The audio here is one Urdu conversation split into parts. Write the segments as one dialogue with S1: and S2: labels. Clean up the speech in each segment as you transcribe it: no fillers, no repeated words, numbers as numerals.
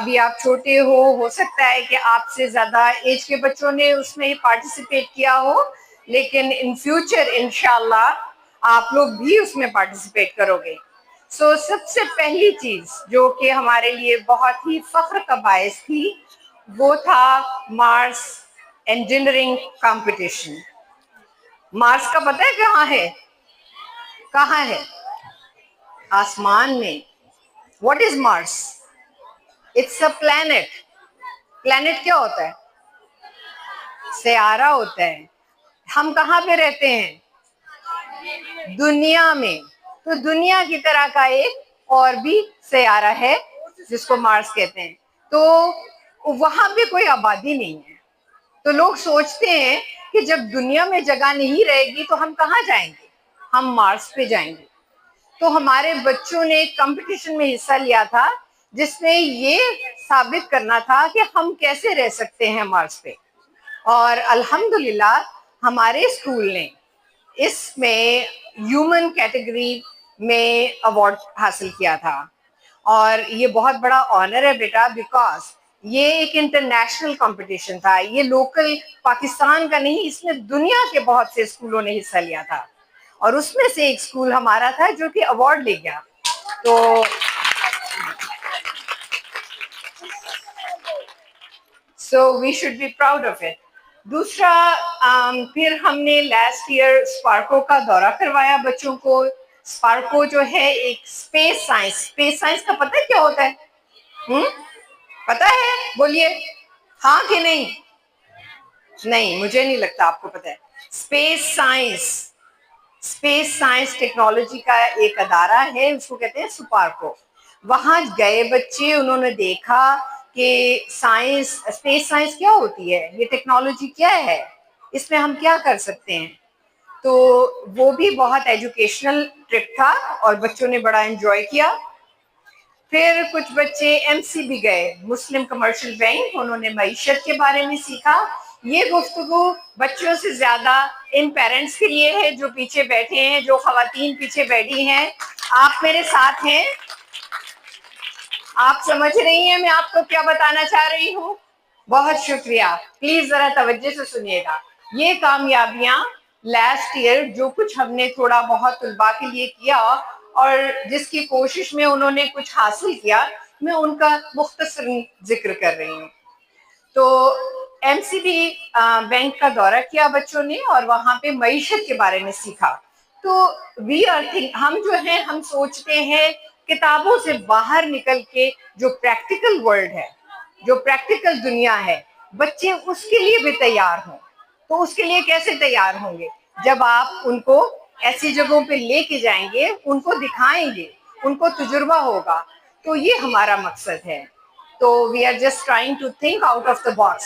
S1: ابھی آپ چھوٹے ہو سکتا ہے کہ آپ سے زیادہ ایج کے بچوں نے اس میں پارٹیسپیٹ کیا ہو، لیکن ان فیوچر انشاءاللہ آپ لوگ بھی اس میں پارٹیسپیٹ کرو گے۔ سب سے پہلی چیز جو کہ ہمارے لیے بہت ہی فخر کا باعث تھی وہ تھا مارس انجینئرنگ کمپٹیشن۔ مارس کا پتہ ہے کہاں ہے؟ کہاں ہے؟ آسمان میں۔ What is Mars? It's a plant. Plant کیا ہوتا ہے؟ سیارہ ہوتا ہے۔ ہم کہاں پہ رہتے ہیں؟ دنیا میں۔ تو دنیا کی طرح کا ایک اور بھی سیارہ ہے جس کو مارس کہتے ہیں، تو وہاں پہ کوئی آبادی نہیں ہے۔ تو لوگ سوچتے ہیں کہ جب دنیا میں جگہ نہیں رہے گی تو ہم کہاں جائیں گے؟ ہم مارس پہ جائیں گے۔ تو ہمارے بچوں نے ایک کمپٹیشن میں حصہ لیا تھا جس میں یہ ثابت کرنا تھا کہ ہم کیسے رہ سکتے ہیں مارس پہ، اور الحمدللہ ہمارے اسکول نے اس میں ہیومن کیٹیگری میں ایوارڈ حاصل کیا تھا، اور یہ بہت آنر آنر ہے بیٹا، بیکاز یہ ایک انٹرنیشنل کمپٹیشن تھا، یہ لوکل پاکستان کا نہیں، اس میں دنیا کے بہت سے اسکولوں نے حصہ لیا تھا، اور اس میں سے ایک اسکول ہمارا تھا جو کہ ایوارڈ لے گیا۔ تو we should be proud of it. دوسرا، پھر ہم نے لاسٹ ایئر اسپارکو کا دورہ کروایا بچوں کو۔ اسپارکو جو ہے ایک اسپیس سائنس کا پتہ ہے کیا ہوتا ہے؟ پتہ ہے؟ بولیے ہاں کہ نہیں؟ نہیں، مجھے نہیں لگتا آپ کو پتہ ہے۔ اسپیس سائنس ٹیکنالوجی کا ایک ادارہ ہے، اس کو کہتے ہیں سپارکو۔ وہاں گئے بچے، انہوں نے دیکھا کہ اسپیس سائنس کیا ہوتی ہے، یہ ٹیکنالوجی کیا ہے، اس میں ہم کیا کر سکتے ہیں۔ تو وہ بھی بہت ایجوکیشنل ٹرپ تھا اور بچوں نے بڑا انجوائے کیا۔ پھر کچھ بچے ایم سی بھی گئے، مسلم کمرشل بینک، انہوں نے معیشت کے بارے میں سیکھا۔ یہ گفتگو بچوں سے زیادہ ان پیرنٹس کے لیے ہے جو پیچھے بیٹھے ہیں، جو خواتین پیچھے بیٹھی ہیں۔ آپ میرے ساتھ ہیں، آپ سمجھ رہی ہیں میں آپ کو کیا بتانا چاہ رہی ہوں؟ بہت شکریہ، پلیز ذرا توجہ سے سنیے گا۔ یہ کامیابیاں لاسٹ ایئر جو کچھ ہم نے تھوڑا بہت طلباء کے لیے کیا اور جس کی کوشش میں انہوں نے کچھ حاصل کیا، میں ان کا مختصر ذکر کر رہی ہوں۔ تو ایم سی بی بینک کا دورہ کیا بچوں نے اور وہاں پہ معیشت کے بارے میں سیکھا۔ تو ہم جو ہیں، ہم سوچتے ہیں کتابوں سے باہر نکل کے جو پریکٹیکل ورلڈ ہے، جو پریکٹیکل دنیا ہے، بچے اس کے لیے بھی تیار ہوں۔ تو اس کے لیے کیسے تیار ہوں گے؟ جب آپ ان کو ایسی جگہوں پہ لے کے جائیں گے، ان کو دکھائیں گے، ان کو تجربہ ہوگا۔ تو یہ ہمارا مقصد ہے۔ تو we are just trying to think out of the box,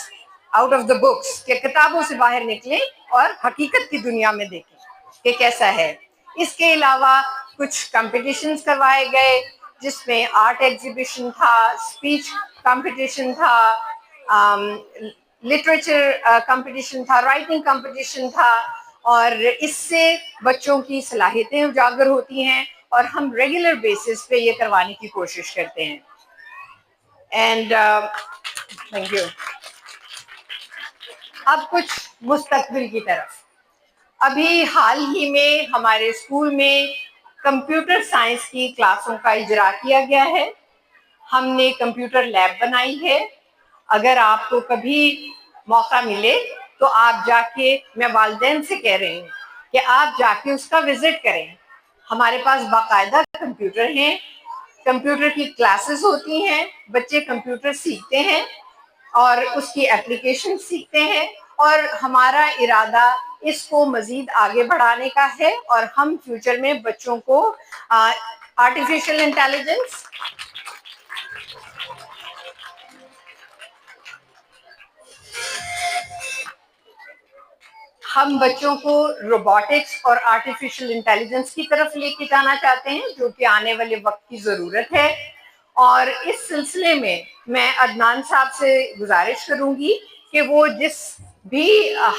S1: out of the box, کہ کتابوں سے باہر نکلیں اور حقیقت کی دنیا میں دیکھیں کہ کیسا ہے۔ اس کے علاوہ کچھ کمپٹیشنز کروائے گئے جس میں آرٹ ایگزیبیشن تھا، اسپیچ کمپٹیشن تھا، لٹریچر کمپٹیشن تھا، رائٹنگ کمپٹیشن تھا، اور اس سے بچوں کی صلاحیتیں اجاگر ہوتی ہیں، اور ہم ریگولر بیسس پہ یہ کروانے کی کوشش کرتے ہیں۔ And thank you. اب کچھ مستقبل کی طرف۔ ابھی حال ہی میں ہمارے اسکول میں کمپیوٹر سائنس کی کلاسوں کا اجرا کیا گیا ہے۔ ہم نے کمپیوٹر لیب بنائی ہے۔ اگر آپ کو کبھی موقع ملے تو آپ جا کے، میں والدین سے کہہ رہی ہوں کہ آپ جا کے اس کا وزٹ کریں۔ ہمارے پاس باقاعدہ کمپیوٹر ہیں، کمپیوٹر کی کلاسز ہوتی ہیں، بچے کمپیوٹر سیکھتے ہیں اور اس کی اپلیکیشن سیکھتے ہیں، اور ہمارا ارادہ اس کو مزید آگے بڑھانے کا ہے، اور ہم فیوچر میں بچوں کو آرٹیفیشل انٹیلیجنس، ہم بچوں کو روبوٹکس اور آرٹیفیشل انٹیلیجنس کی طرف لے کے جانا چاہتے ہیں، جو کہ آنے والے وقت کی ضرورت ہے۔ اور اس سلسلے میں میں عدنان صاحب سے گزارش کروں گی کہ وہ جس بھی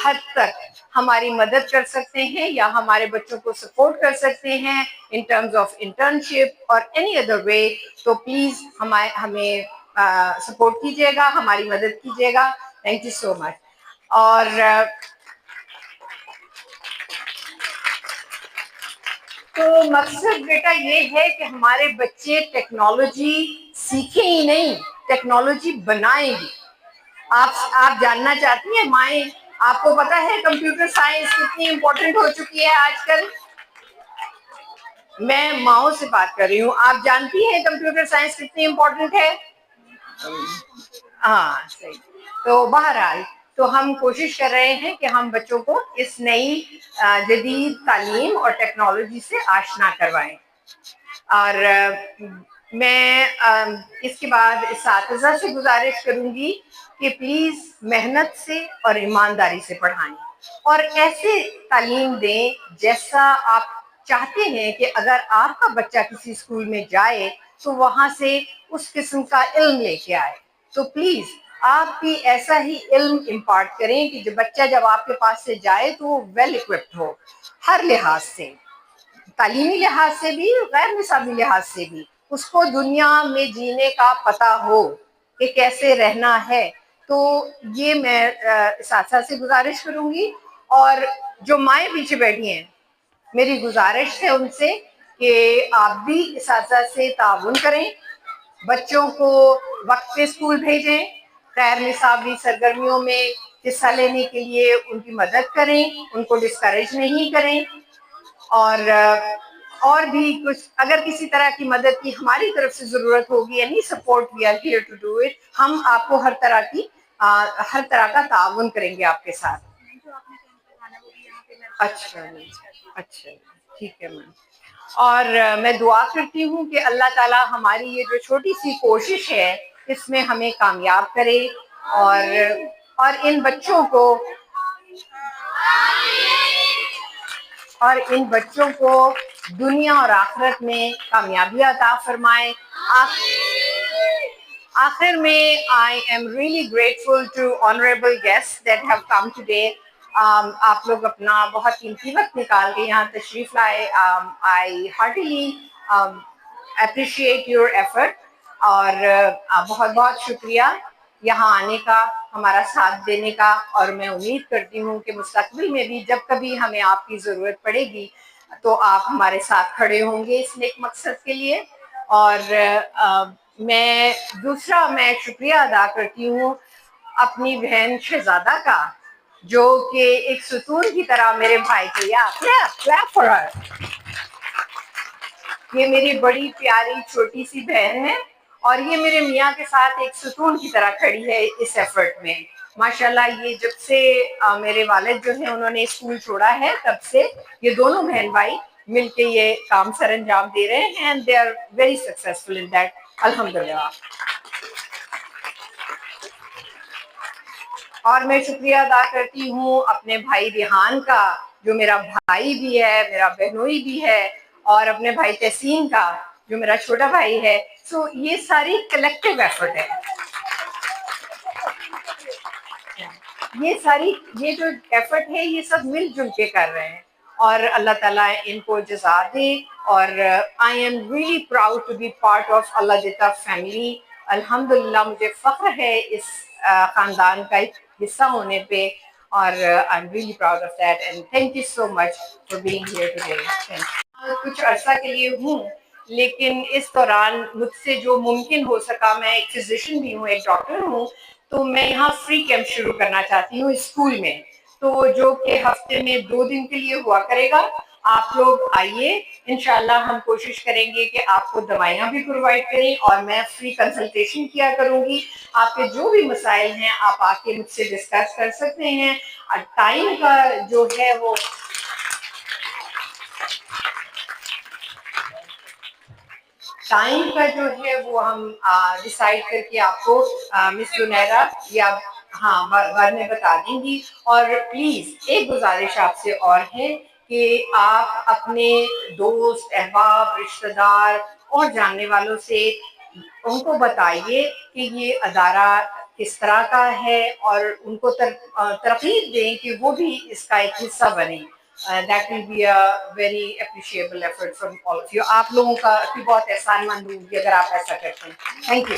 S1: حد تک ہماری مدد کر سکتے ہیں یا ہمارے بچوں کو سپورٹ کر سکتے ہیں ان ٹرمز آف انٹرنشپ اور اینی ادر وے، تو پلیز ہمیں سپورٹ کیجیے گا, ہماری مدد کیجیے گا. تھینک یو سو مچ. اور تو مقصد بیٹا یہ ہے کہ ہمارے بچے ٹیکنالوجی سیکھیں ہی نہیں, ٹیکنالوجی بنائیں گی. آپ جاننا چاہتی ہیں مائیں, آپ کو پتا ہے کمپیوٹر سائنس کتنی امپورٹنٹ ہو چکی ہے آج کل؟ میں ماؤں سے بات کر رہی ہوں. آپ جانتی ہیں کمپیوٹر سائنس کتنی امپورٹنٹ ہے؟ ہاں صحیح. تو بہرحال تو ہم کوشش کر رہے ہیں کہ ہم بچوں کو اس نئی جدید تعلیم اور ٹیکنالوجی سے آشنا کروائیں. اور میں اس کے بعد اساتذہ سے گزارش کروں گی کہ پلیز محنت سے اور ایمانداری سے پڑھائیں اور ایسے تعلیم دیں جیسا آپ چاہتے ہیں کہ اگر آپ کا بچہ کسی اسکول میں جائے تو وہاں سے اس قسم کا علم لے کے آئے. تو پلیز آپ بھی ایسا ہی علم امپارٹ کریں کہ جو بچہ جب آپ کے پاس سے جائے تو وہ ویل اکوپڈ ہو, ہر لحاظ سے, تعلیمی لحاظ سے بھی, غیر نصابی لحاظ سے بھی. اس کو دنیا میں جینے کا پتہ ہو کہ کیسے رہنا ہے. تو یہ میں اساتذہ سے گزارش کروں گی. اور جو مائیں پیچھے بیٹھی ہیں, میری گزارش ہے ان سے کہ آپ بھی اساتذہ سے تعاون کریں, بچوں کو وقت پہ اسکول بھیجیں, غیر نصابی سرگرمیوں میں حصہ لینے کے لیے ان کی مدد کریں, ان کو ڈسکریج نہیں کریں. اور بھی کچھ اگر کسی طرح کی مدد کی ہماری طرف سے ضرورت ہوگی, any support we are here to do it, ہم آپ کو ہر طرح کا تعاون کریں گے آپ کے ساتھ. اچھا اچھا, ٹھیک ہے میم. اور میں دعا کرتی ہوں کہ اللہ تعالی ہماری یہ جو چھوٹی سی کوشش ہے اس میں ہمیں کامیاب کرے اور ان بچوں کو دنیا اور آخرت میں کامیابی عطا فرمائے. آخر میں I am really grateful to honorable guests that have come today. آپ لوگ اپنا بہت قیمتی وقت نکال کے یہاں تشریف لائے. I heartily appreciate your effort اور بہت بہت شکریہ یہاں آنے کا, ہمارا ساتھ دینے کا. اور میں امید کرتی ہوں کہ مستقبل میں بھی جب کبھی ہمیں آپ کی ضرورت پڑے گی تو آپ ہمارے ساتھ کھڑے ہوں گے اس نیک مقصد کے لیے. اور میں شکریہ ادا کرتی ہوں اپنی بہن شہزادہ کا, جو کہ ایک ستون کی طرح میرے بھائی کے یہ میری بڑی پیاری چھوٹی سی بہن ہے اور یہ میرے میاں کے ساتھ ایک ستون کی طرح کھڑی ہے اس ایفرٹ میں. ماشاءاللہ یہ جب سے میرے والد جو ہیں انہوں نے اسکول چھوڑا ہے تب سے یہ دونوں بہن بھائی مل کے یہ کام سر انجام دے رہے ہیں and they are very successful in that. الحمدللہ. اور میں شکریہ ادا کرتی ہوں اپنے بھائی ریحان کا, جو میرا بھائی بھی ہے, میرا بہنوئی بھی ہے, اور اپنے بھائی تحسین کا جو میرا چھوٹا بھائی ہے. سو یہ ساری کلیکٹیو ایفرٹ ہے, یہ جو ایفرٹ ہے یہ سب مل جل کے کر رہے ہیں. اور اللہ تعالیٰ ان کو جزا دے. اور I am really proud to be part of Allah Ditta family. الحمدللہ مجھے فخر ہے اس خاندان کا ایک حصہ ہونے پہ, اور I am really proud of that and thank you so much for being here today. کچھ عرصہ کے لیے ہوں, لیکن اس دوران مجھ سے جو ممکن ہو سکا, میں ایک فزیشین بھی ہوں, ایک ڈاکٹر ہوں, تو میں یہاں فری کیمپ شروع کرنا چاہتی ہوں اسکول میں, تو جو کہ ہفتے میں 2 دن کے لیے ہوا کرے گا. آپ لوگ آئیے, انشاءاللہ ہم کوشش کریں گے کہ آپ کو دوائیاں بھی پرووائڈ کریں اور میں فری کنسلٹیشن کیا کروں گی. آپ کے جو بھی مسائل ہیں آپ آ کے مجھ سے ڈسکس کر سکتے ہیں. ٹائم کا جو ہے وہ ہم ڈیسائیڈ کر کے آپ کو مس زنیرہ یا بعد میں بتا دیں گی. اور پلیز ایک گزارش آپ سے اور ہے کہ آپ اپنے دوست احباب رشتہ دار اور جاننے والوں سے ان کو بتائیے کہ یہ ادارہ کس طرح کا ہے اور ان کو ترغیب دیں کہ وہ بھی اس کا ایک حصہ بنیں. That will be a very appreciable effort from all of you. آپ لوگوں کا بھی بہت احسان مند ہوں گی اگر آپ ایسا کرتے ہیں. Thank you.